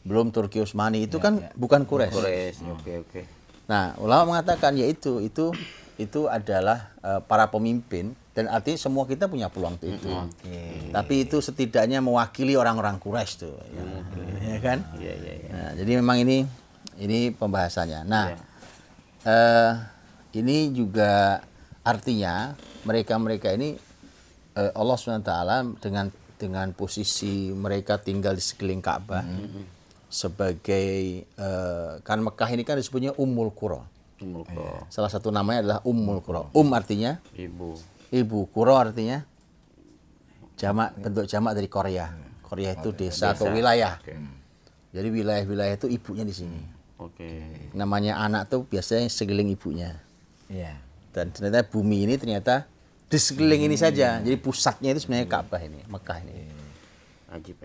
Belum Turki Utsmani itu kan bukan Quraisy. Quraisy. Oke. Nah, ulama mengatakan ya itu adalah para pemimpin dan artinya semua kita punya peluang itu. Tapi itu setidaknya mewakili orang-orang Quraisy tuh, ya kan? Iya. Nah, jadi memang ini pembahasannya. Nah, ini juga artinya mereka ini Allah SWT dengan posisi mereka tinggal di sekeliling Ka'bah sebagai kan Mekah ini kan disebutnya Ummul Qura. Salah satu namanya adalah Ummul Qura. Artinya ibu, Qura artinya bentuk jamak dari Korea. Korea itu desa atau wilayah. Jadi wilayah-wilayah itu ibunya di sini. Namanya anak tuh biasanya sekeliling ibunya. Iya. Dan ternyata bumi ini ternyata di sekeliling ini saja. Jadi pusatnya itu sebenarnya Ka'bah ini, Mekah ini. Ajib.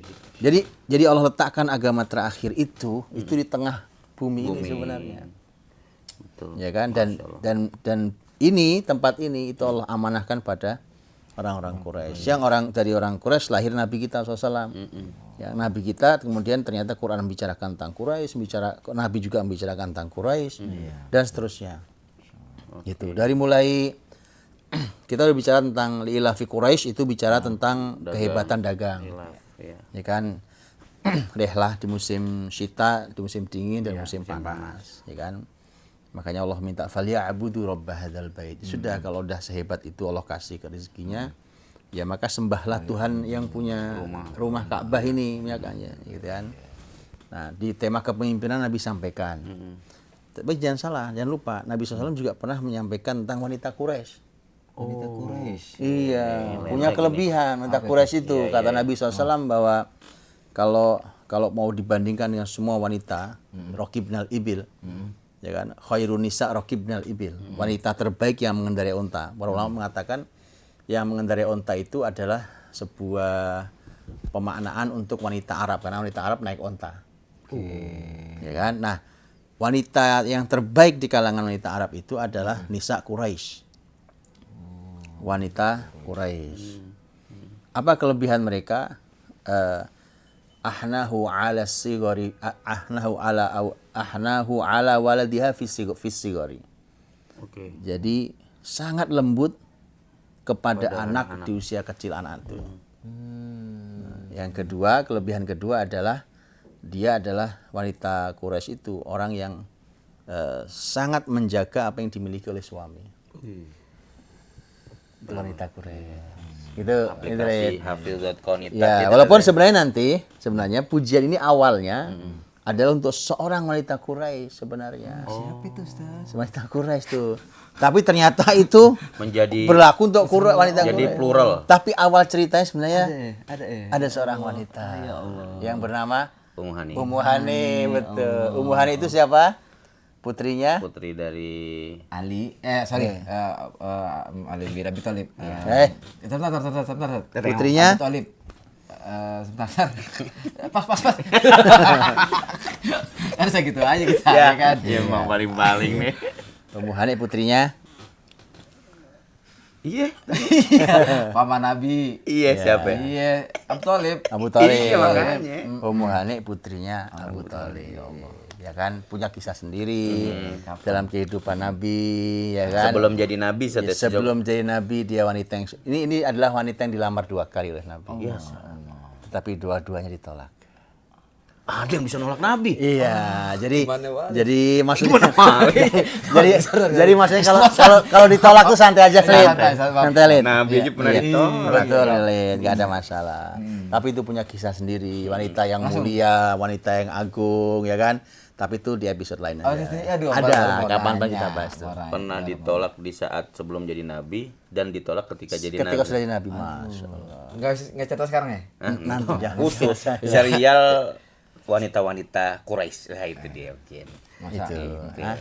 Jadi Allah letakkan agama terakhir itu di tengah bumi ini sebenarnya. Betul. Ya kan? Dan ini tempat ini itu Allah amanahkan pada orang-orang Quraisy. Yang dari orang Quraisy lahir Nabi kita SAW. Ya, Nabi kita kemudian ternyata Quran membicarakan tentang Quraisy, Nabi juga membicarakan tentang Quraisy dan seterusnya. Gitu. Dari mulai kita udah bicara tentang li'ilafi Quraisy itu bicara tentang kehebatan dagang. Ya kan? Rihlah di musim syita, di musim dingin dan musim panas, ya kan? Makanya Allah minta falyabudu rabb hadzal bait. Sudah kalau udah sehebat itu Allah kasih ke rezekinya, ya maka sembahlah Tuhan yang punya rumah Ka'bah ini, makanya gitu kan. Nah, di tema kepemimpinan Nabi sampaikan. Tapi jangan salah, jangan lupa Nabi SAW juga pernah menyampaikan tentang wanita Quraisy. Wanita Quraisy. Iya, punya kelebihan wanita Quraisy itu. Kata Nabi SAW bahwa kalau mau dibandingkan dengan semua wanita, Raqibnal Ibil, ya kan, khairun nisa Raqibnal Ibil, wanita terbaik yang mengendarai unta. Para ulama mengatakan yang mengendarai unta itu adalah sebuah pemaknaan untuk wanita Arab, karena wanita Arab naik unta. Ya kan? Nah, wanita yang terbaik di kalangan wanita Arab itu adalah nisa Quraisy. Wanita Quraisy. Apa kelebihan mereka? Ahnahu ala waladiha fi sigari. Jadi sangat lembut kepada anak di usia kecil anak itu. Yang kedua, kelebihan kedua adalah dia adalah wanita Quraisy itu orang yang sangat menjaga apa yang dimiliki oleh suami. Itu wanita Quraisy. Itu Hafizat Qonitat. Ya, walaupun sebenarnya pujian ini awalnya adalah untuk seorang wanita Quraisy sebenarnya. Siapa itu, Ustaz? Wanita Quraisy tuh. Tapi ternyata itu menjadi berlaku untuk wanita jadi Quraisy. plural. Tapi awal ceritanya sebenarnya Ada seorang wanita yang bernama Ummu Hani, betul. Ummu Hani itu siapa? Putrinya? Putri dari Ali bin Abi Thalib. Sebentar. Putrinya? Abi Thalib. Sebentar. Pas. Harus gitu aja kita ya kan. Ya emang paling-paling nih. Ummu Hani putrinya? Iya. Paman Nabi. Iya, siapa? Iya, Abu Thalib. Abu Thalib. Iya, makanya. Ummu Hani putrinya Abu Thalib. Ya kan, punya kisah sendiri dalam kehidupan Nabi, ya kan. Sebelum jadi nabi, sebelum jadi nabi dia wanita yang ini adalah wanita yang dilamar 2 kali oleh Nabi. Tetapi dua-duanya ditolak. Ada yang bisa nolak Nabi. Iya, jadi Gimana, Wali? jadi maksudnya Gimana, jadi maksudnya kalau ditolak tuh santai aja, Lid. Santai, Lid. Nabi aja pernah Iya. ditolak. Betul, Lid, enggak ada masalah. Tapi itu punya kisah sendiri, wanita yang mulia, wanita yang agung, ya kan? Tapi itu di episode lain Oh, aja. aduh, Ada, baru kapan nanya, kita bahas tuh. mau Pernah nanya. ditolak di saat sebelum jadi nabi dan ditolak ketika jadi Ketika nabi. sudah jadi Nabi, Masya Allah. Nggak cerita sekarang ya? Nanti jangan. Khusus serial wanita-wanita Quraisy. Nah, itu dia mungkin. Itu. Hah?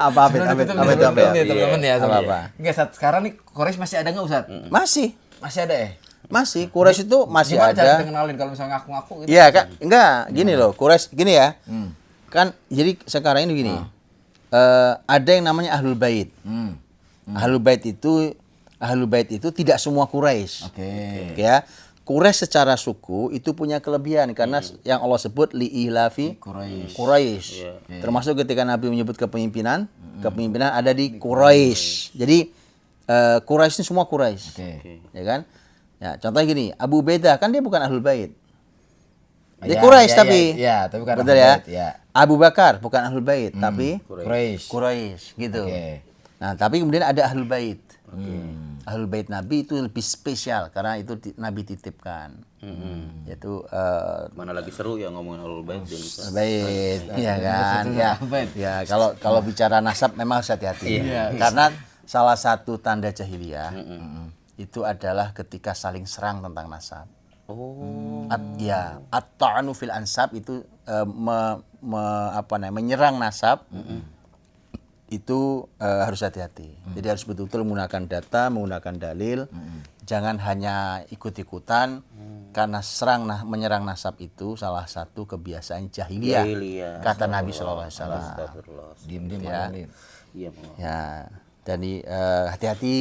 Apa teman-teman ya, apa? Enggak, saat sekarang nih Quraisy masih ada nggak Ustaz? Masih. Masih ada ya? Masih, Quraisy itu masih Gimana cara ada. kita kenalin kalau misalnya ngaku-ngaku gitu? Iya, Kak. Enggak, gini loh, Quraisy gini ya. Kan jadi sekarang ini gini. Ada yang namanya Ahlul Bait. Ahlul Bait itu tidak semua Quraisy. Oke. Ya. Quraisy secara suku itu punya kelebihan karena yang Allah sebut li'ilafi Quraisy. Termasuk ketika Nabi menyebut kepemimpinan, kepemimpinan ada di Quraisy. Jadi Quraisy ini semua Quraisy. Oke. Ya kan? Ya, contohnya gini, Abu Ubaidah kan dia bukan Ahlul Bait. Dia Ya, Quraisy ya, tapi. ya, tapi bukan betul Ahlul ya? Bait, ya. Abu Bakar bukan Ahlul Bait tapi Quraisy. gitu. Oke. Nah, tapi kemudian ada Ahlul Bait. Ahlul Bait Nabi itu lebih spesial karena itu Nabi titipkan. Yaitu Mana lagi seru ya ngomongin Ahlul Bait dan Bait, ya kan? Ya, Bait. ya kalau bicara nasab memang harus hati-hati. Karena salah satu tanda jahiliyah itu adalah ketika saling serang tentang nasab. At-ta'anu fil ansab itu menyerang nasab. Itu harus hati-hati. Jadi harus betul-betul menggunakan data, menggunakan dalil. Jangan hanya ikut-ikutan karena menyerang nasab itu salah satu kebiasaan jahiliyah. Kata Nabi sallallahu alaihi wasallam. Diem-diem Ya. ngomongin. Iya, Ya. Jadi hati-hati.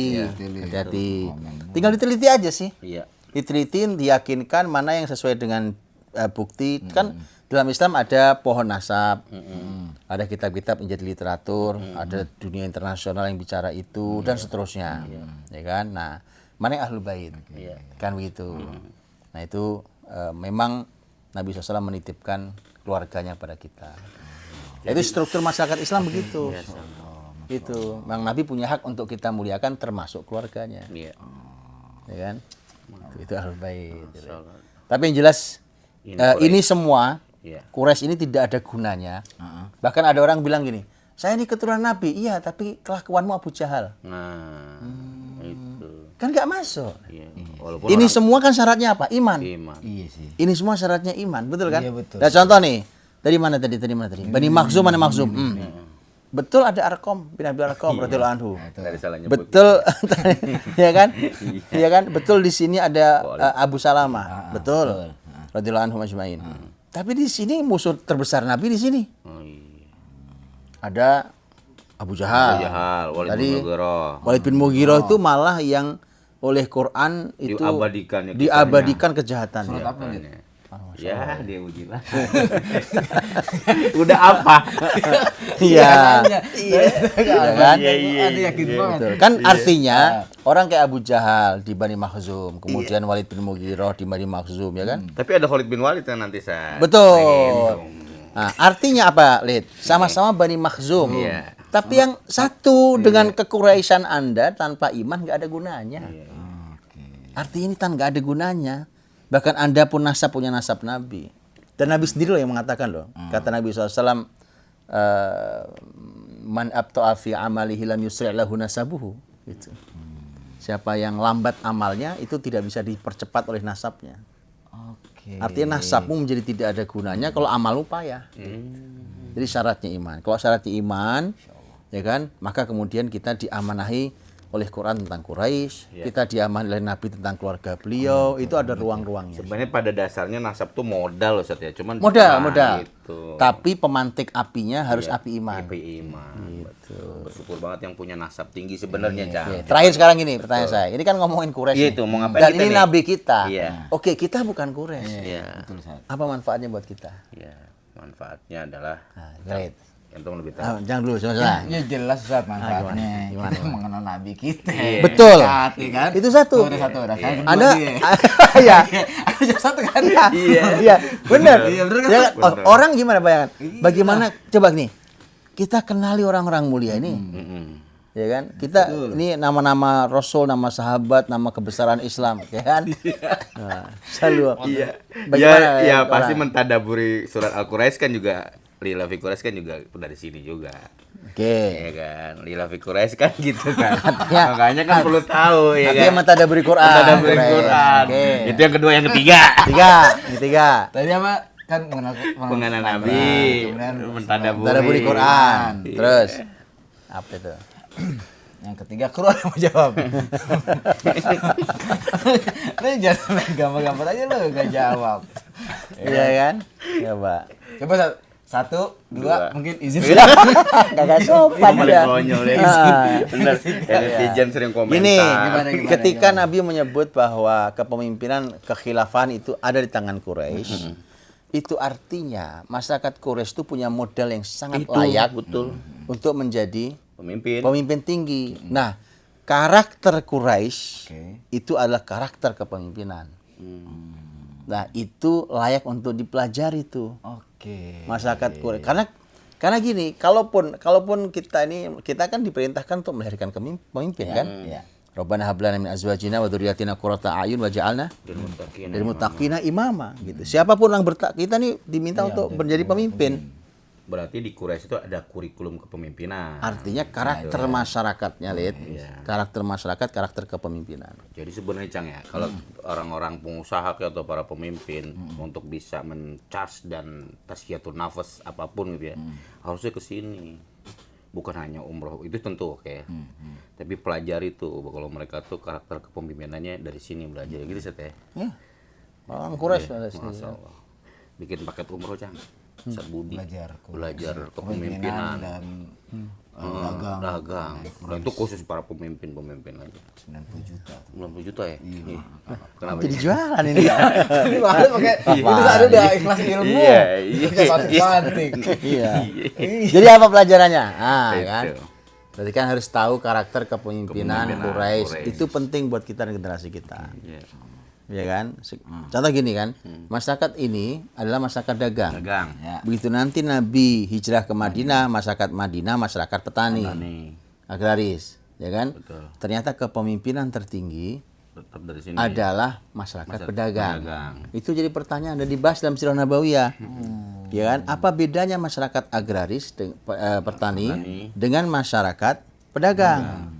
Hati-hati. Ngomong. Tinggal diteliti aja sih. Iya. Diteliti, diyakinkan mana yang sesuai dengan bukti. Kan dalam Islam ada pohon nasab, ada kitab-kitab menjadi literatur, ada dunia internasional yang bicara itu dan seterusnya, ya kan? Nah, mana yang Ahlul Bait, kan begitu. Nah itu memang Nabi SAW menitipkan keluarganya pada kita. Itu struktur masyarakat Islam begitu. Itu, Bang Nabi punya hak untuk kita muliakan termasuk keluarganya, Iya. ya kan? Itu Ahlul Bait. Tapi yang jelas ini semua. Iya. Quraisy ini tidak ada gunanya. Bahkan ada orang bilang gini, saya ini keturunan Nabi, iya tapi kelakuanmu Abu Jahal. Nah, itu. Kan nggak masuk. Iya. Walaupun Ini orang semua kan syaratnya apa? Iman. iman. Iya sih. Ini semua syaratnya iman, betul kan? Iya, betul. Nah, contoh nih, tadi mana tadi? Bani Makhzum, mana Makhzum? Betul ada Arqam bin Abi Arqam radhiyallahu anhu. Dari salah nyebut. Betul, ya kan? Iya kan? Betul di sini ada Abu Salamah, betul. Radhiyallahu anhu majma'in. Tapi di sini musuh terbesar Nabi di sini. Oh, iya. Ada Abu Jahal. Walid Tadi bin Mughirah. Walid bin Mughirah itu malah yang oleh Quran itu diabadikan kejahatannya. Ya, dia uji lah. Udah apa? Iya. Iya kan? Ada yakin banget. Betul. Kan artinya orang kayak Abu Jahal di Bani Makhzum, kemudian Walid bin Mughirah di Bani Makhzum, ya kan? Tapi ada Khalid bin Walid yang nanti saya. Betul. Nah, artinya apa, Lid? Sama-sama Bani Makhzum. Iya. Tapi yang satu dengan kekuraisan Anda tanpa iman nggak ada gunanya. Artinya ini kan nggak ada gunanya. Bahkan Anda pun punya nasab Nabi. Dan Nabi sendiri loh yang mengatakan loh. Kata Nabi SAW, man abta'a fi amalihi lam yusri' lahu nasabuhu. Gitu. Siapa yang lambat amalnya itu tidak bisa dipercepat oleh nasabnya. Oke. Artinya nasabmu menjadi tidak ada gunanya kalau amalmu payah. Jadi syaratnya iman. Kalau syaratnya iman, ya kan, maka kemudian kita diamanahi oleh Quran tentang Quraisy, kita diamanahi oleh Nabi tentang keluarga beliau, itu ada ruang-ruangnya. Sebenarnya pada dasarnya nasab tuh modal Ustaz ya, cuman Modal. Gitu. Tapi pemantik apinya harus api iman. Api iman. Betul. Bersyukur banget yang punya nasab tinggi sebenarnya, Cang. Oke, terakhir sekarang ini pertanyaan saya. Ini kan ngomongin Quraisy. Iya, nih. itu, mau ngapain Dan kita ini nih? Nabi kita. Iya. Oke, kita bukan Quraisy. Iya. Betul, Ustaz. Apa manfaatnya buat kita? Iya. Manfaatnya adalah Nah, great. Antum lebih tahu. Jangan dulu, salah. Ya jelas Ustaz manfaatnya. Gimana? Kita mengenal Nabi kita. Betul. Dekat, ya kan? Itu satu. Oh, ada satu. Ada kan? Ada, Iya. ya, Ada satu kan? iya, benar. Iya, bener kan? Ya, Bener. orang gimana bayangan? Bagaimana coba nih? Kita kenali orang-orang mulia ini, ya kan? Kita ini nama-nama Rasul, nama sahabat, nama kebesaran Islam, ya kan? Nah, selalu. Iya. Bagaimana Ya orang? pasti mentadaburi surat Al-Quraisy kan juga Lila fi Quraisy kan juga dari sini juga. Oke. Ya kan, Lila fi Quraisy kan gitu kan. Artinya- Makanya kan perlu tahu ya Artinya kan. mentadaburi Quran. Mentadaburi Quraisy. Quran. Oke. Itu yang kedua, yang ketiga. Ketiga. Tadi apa? Kan mengenal Mengenal Nabi, kemudian Mentadaburi Quran. Terus apa itu? yang ketiga Quran yang mau jawab. Lu jangan main gampang-gampang aja lu gak jawab. Iya kan? Coba. Coba satu, dua, mungkin izin. Kagak sopan Paling dia. konyol ya. Ah. Bener. Netizen sering komentar. Gini, Gimana, ketika gimana? Nabi menyebut bahwa kepemimpinan kekhilafan itu ada di tangan Quraisy, itu artinya masyarakat Quraisy itu punya modal yang sangat layak betul. untuk menjadi Pemimpin. pemimpin tinggi. Nah, karakter Quraisy Oke. itu adalah karakter kepemimpinan. Nah, itu layak untuk dipelajari tuh. Oke. Masyarakat Quraisy. Karena gini, kalaupun kita kan diperintahkan untuk melahirkan pemimpin kan? Iya. Rabbana hab lana min azwajina wa dzurriyyatina qurrata a'yun waj'alna lil muttaqina imama gitu. Siapapun yang kita nih diminta untuk menjadi pemimpin. Berarti di Quraisy itu ada kurikulum kepemimpinan. Artinya karakter masyarakatnya, Lid. Karakter masyarakat, karakter kepemimpinan. Jadi sebenarnya Cang ya, kalau orang-orang pengusaha atau para pemimpin untuk bisa men-charge dan tasfiyatun nafas apapun gitu ya, harusnya ke sini. Bukan hanya umroh, itu tentu oke. Tapi pelajari tuh kalau mereka tuh karakter kepemimpinannya dari sini belajar gitu Set ya. Ya. Orang Quraisy ada sini. Masya Allah. Bikin paket umroh Cang. Ustaz Budi. Belajar Kepemimpinan. dan dagang. Nah, itu khusus para pemimpin aja. 90 juta. 90 juta ya? Iya. Kenapa? Jadi jualan ini. Ini bahkan pakai itu ada udah ikhlas ilmu. Iya, Pakai banting. Iya. Jadi apa pelajarannya? Ah, Itu. kan. Berarti kan harus tahu karakter kepemimpinan Kepemimpinan Quraisy. Quraisy. Itu penting buat kita dan generasi kita. Iya. Ya kan? Contoh gini kan, masyarakat ini adalah masyarakat dagang. Dagang. Ya. Begitu nanti Nabi hijrah ke Madinah, masyarakat Madinah masyarakat petani, Nih, agraris, ya kan? Betul. Ternyata kepemimpinan tertinggi tetap dari sini. adalah masyarakat Masyarakat pedagang. pedagang. Itu jadi pertanyaan dan dibahas dalam Sirah Nabawiyah. Ya kan? Apa bedanya masyarakat agraris petani dengan masyarakat pedagang?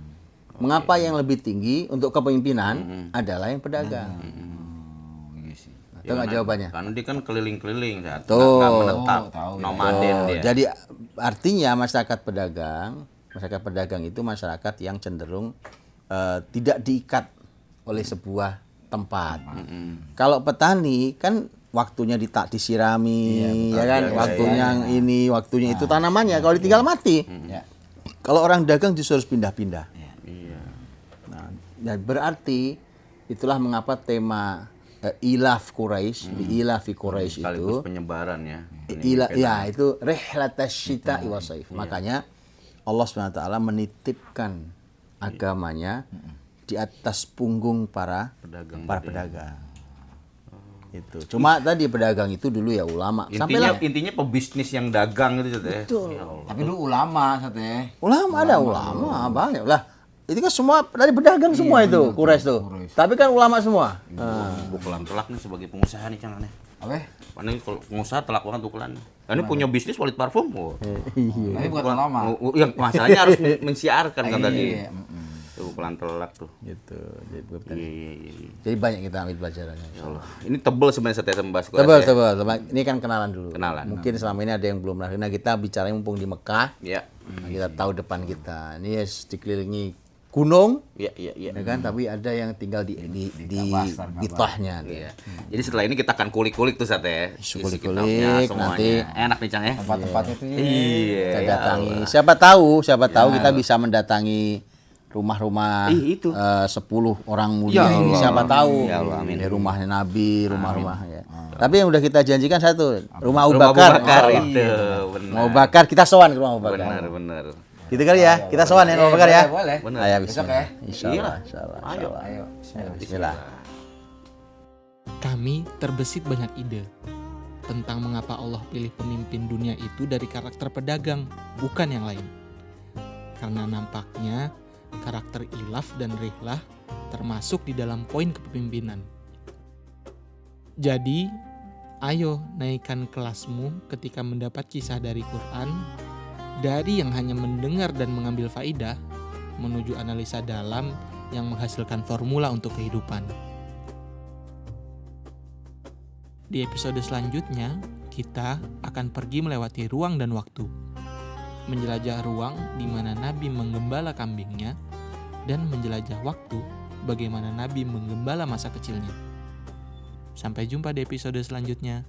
Mengapa yang lebih tinggi untuk kepemimpinan adalah yang pedagang? Tahu nggak jawabannya? Karena dia kan keliling-keliling, Sat. Tuh. Nggak menetap, Tahu, ya. nomaden Oh, dia. jadi artinya masyarakat pedagang itu masyarakat yang cenderung tidak diikat oleh sebuah tempat. Kalau petani kan waktunya disirami, ya kan? Waktunya yang ini, waktunya itu tanamannya. Kalau ditinggal mati. Ya. Kalau orang dagang justru harus pindah-pindah. Iya. Nah, dan berarti itulah mengapa tema ilaf Quraisy, di ilafi Quraisy Sekaligus itu penyebaran ya. ya itu rihlatas syita wa saif. Makanya Allah SWT menitipkan agamanya di atas punggung para pedagang. Itu. Cuma tadi pedagang itu dulu ya ulama. Intinya pebisnis yang dagang gitu, Sat, ya. Ya Allah. Tapi dulu ulama sate. Ulama ada ulama banyak lah. Itu kan semua dari pedagang semua itu Quraisy tuh. Tapi kan ulama semua. Bukulan telak nih sebagai pengusaha nih Cang aneh. Apa? Ini kalau pengusaha telak banget bukulan. Ini punya bisnis wallet parfum. Oh. Tapi bukan ulama. Yang masalahnya harus mensiarkan kan tadi. Iya. Bukulan telak tuh. Gitu. Iya. Jadi banyak kita ambil pelajarannya. Ya Allah. Ini tebel sebenarnya saya membahas Tebal. Ini kan kenalan dulu. Kenalan. Mungkin selama ini ada yang belum pernah. Nah, kita bicara mumpung di Mekah. Ya. Nah, kita tahu depan kita. Ini dikelilingi gunung, Iya. ya kan? Tapi ada yang tinggal di bitahnya. Iya. Jadi setelah ini kita akan kulik-kulik tuh Sat ya. Isi Kulik-kulik, kitabnya, semuanya. nanti Enak nih Cang ya. Tempat-tempat itu ya. Iya. kita ya datangi. Allah. Siapa tahu kita bisa mendatangi rumah-rumah itu. 10 orang mulia Ya ini. Allah. Siapa tahu. Ya Allah, amin. Ini rumahnya Nabi, rumah-rumah ya. Tapi yang udah kita janjikan satu, rumah Abu Rumah Abu Bakar. Bakar Insya Allah. itu, benar. Rumah Abu Bakar, kita sowan ke rumah Abu Bakar. Benar. Gitu kali ya, kita sowan ya rumah Abu Bakar ya. Boleh. Benar. Ayo Besok bismillah. ya. Insyaallah. Ayo. Ayo. Bismillah. Kami terbesit banyak ide tentang mengapa Allah pilih pemimpin dunia itu dari karakter pedagang, bukan yang lain. Karena nampaknya karakter Ilaf dan Rihlah termasuk di dalam poin kepemimpinan. Jadi, ayo naikkan kelasmu ketika mendapat kisah dari Quran, dari yang hanya mendengar dan mengambil faidah, menuju analisa dalam yang menghasilkan formula untuk kehidupan. Di episode selanjutnya, kita akan pergi melewati ruang dan waktu, menjelajah ruang di mana Nabi menggembala kambingnya, dan menjelajah waktu bagaimana Nabi menggembala masa kecilnya. Sampai jumpa di episode selanjutnya.